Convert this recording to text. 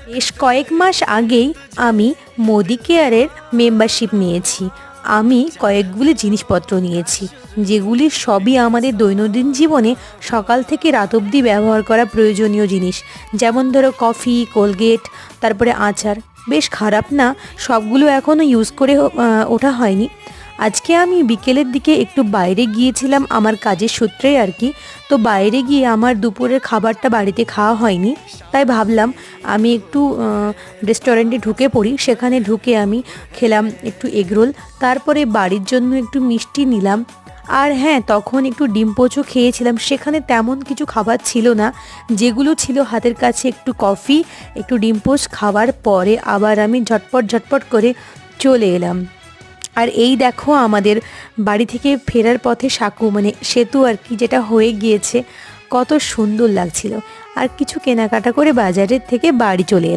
বেশ কয়েক মাস আগেই আমি মোদি কেয়ারের মেম্বারশিপ নিয়েছি। আমি কয়েকগুলি জিনিসপত্র নিয়েছি, যেগুলি সবই আমাদের দৈনন্দিন জীবনে সকাল থেকে রাত অবধি ব্যবহার করা প্রয়োজনীয় জিনিস। যেমন ধরো কফি, কোলগেট, তারপরে আচার। বেশ খারাপ না, সবগুলো এখনও ইউজ করে ওঠা হয়নি। আজকে আমি বিকেলের দিকে একটু বাইরে গিয়েছিলাম আমার কাজের সূত্রে আর কি। তো বাইরে গিয়ে আমার দুপুরের খাবারটা বাড়িতে খাওয়া হয়নি, তাই ভাবলাম আমি একটু রেস্টুরেন্টে ঢুকে পড়ি। সেখানে ঢুকে আমি খেলাম একটু এগরোল, তারপরে বাড়ির জন্য একটু মিষ্টি নিলাম। আর হ্যাঁ, তখন একটু ডিম পোচও খেয়েছিলাম। সেখানে তেমন কিছু খাবার ছিল না, যেগুলো ছিল হাতের কাছে একটু কফি, একটু ডিম পোচ খাওয়ার পরে আবার আমি ঝটপট ঝটপট করে চলে এলাম। আর এই দেখো আমাদের বাড়ি থেকে ফেরার পথে সাঁকো মানে সেতু আর কি, যেটা হয়ে গিয়েছে, কত সুন্দর লাগছিল। আর কিছু কেনাকাটা করে বাজারের থেকে বাড়ি চলে এলাম।